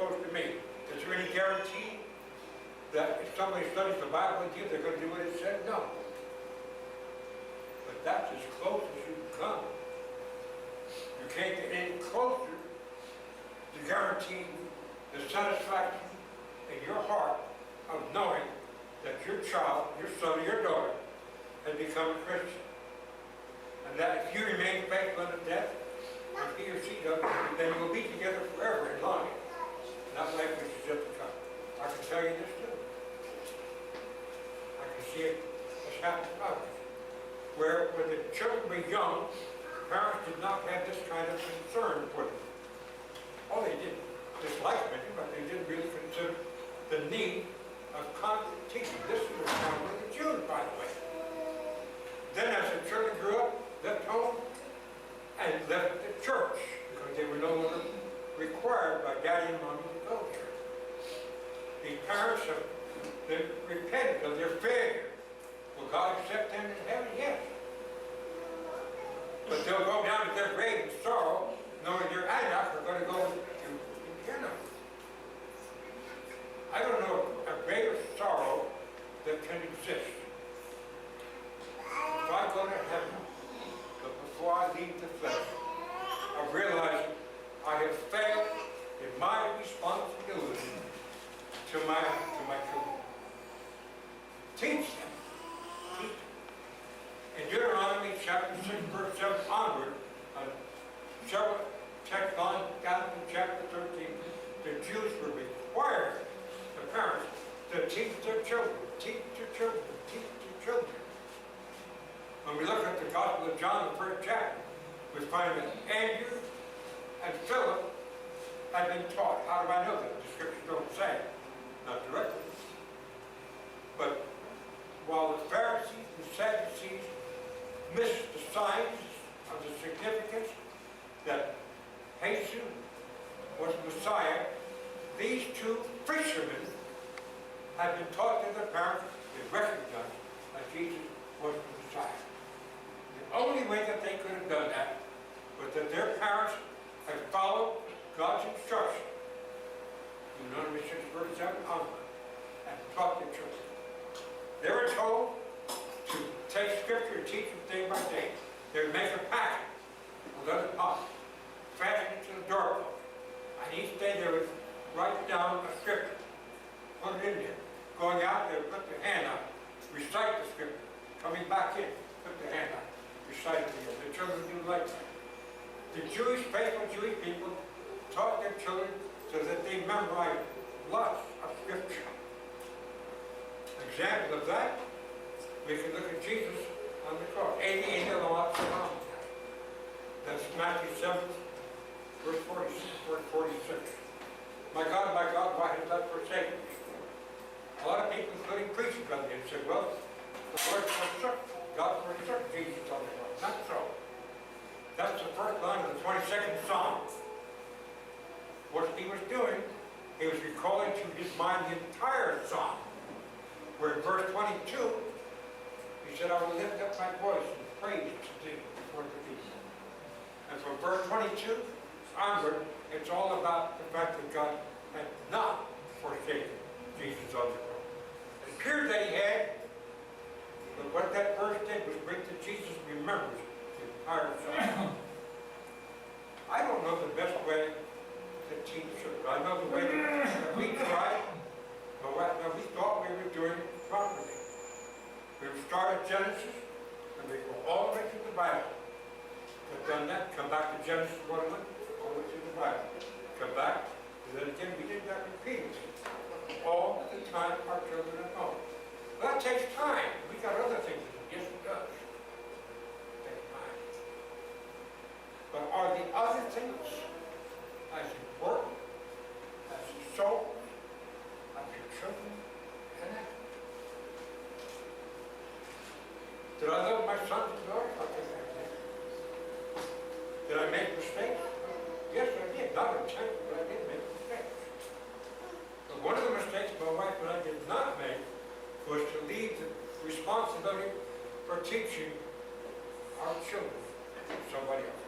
supposed to mean. Is there any guarantee that if somebody studies the Bible with you, they're going to do what it said? No. But that's as close as you can come. You can't get any closer to guaranteeing the satisfaction in your heart of knowing that your child, your son, or your daughter has become a Christian. And that if you remain faithful unto death, if he or she does, then you will be together forever in life. Not life which is yet to come. I can tell you this too. I can see it has happened to others. Where when the children were young, parents did not have this kind of concern for them. Oh, they didn't dislike them, but they didn't really consider the need of constant teaching. This was found with the Jews, by the way. Then as the children grew up, left home, and left the church, because they were no longer required by daddy and mommy to go there. The parents have repented of their failure. Will God accept them in heaven? Yes. But they'll go down to their grave in sorrow, knowing their Enoch are going to go to Gehenna. I don't know a greater sorrow that can exist. If I go to heaven, but before I leave the flesh, I realize I have failed in my responsibility to my children. Teach them. Teach them. In Deuteronomy chapter 6, verse 7 onward, several texts on down to chapter 13, the Jews were required, the parents, to teach their children, teach their children, teach their children. When we look at the Gospel of John, the first chapter, we find that Andrew and Philip had been taught. How do I know that? The scriptures don't say it. Not directly. But while the Pharisees and Sadducees missed the signs of the significance that Jesus was Messiah, these two fishermen had been taught to their parents to recognize that Jesus was the Messiah. The only way that they could have done that was that their parents had followed God's instruction, Deuteronomy 6, verse 7 onward, and taught their children. They were told to take scripture and teach it day by day. They would make a packet of leather pots, fasten it to the doorpost, and each day they would write down a scripture, put it in there. Going out, they would put their hand on it, recite the scripture. Coming back in, put their hand on it, recite it again. The children do like that. The faithful Jewish people taught their children so that they memorized lots of scripture. An example of that, we can look at Jesus on the cross. 88 of the lots of mountains. That's Matthew 7, verse 46. My God, why hast thou forsaken me? A lot of people, including preachers, come in and say, well, the Lord forsook, God forsook Jesus on the cross. Not so. That's the first line of the 22nd Psalm. What he was doing, he was recalling to his mind the entire Psalm. Where in verse 22, he said, I will lift up my voice and praise to thee before the people. And from verse 22 onward, it's all about the fact that God had not forsaken Jesus on the cross. It appeared that he had, but what that verse did was bring to Jesus remembrance the entire Psalm. I don't know the best way to teach children. I know the way that we tried, but we thought we were doing it properly. We would start at Genesis, and we go all the way through the Bible. We've done that, come back to Genesis 1:1, all the way through the Bible. Come back, and then again we did that repeatedly. All the time our children at home. Well, that takes time. We got other things to do. Yes, it does. It takes time. But are the other things as important as the soul of your children connected? Did I love my sons and daughters? I think I did. Did I make mistakes? Yes, I did. Not intentionally, but I did make mistakes. But one of the mistakes my wife and I did not make was to leave the responsibility for teaching our children to somebody else.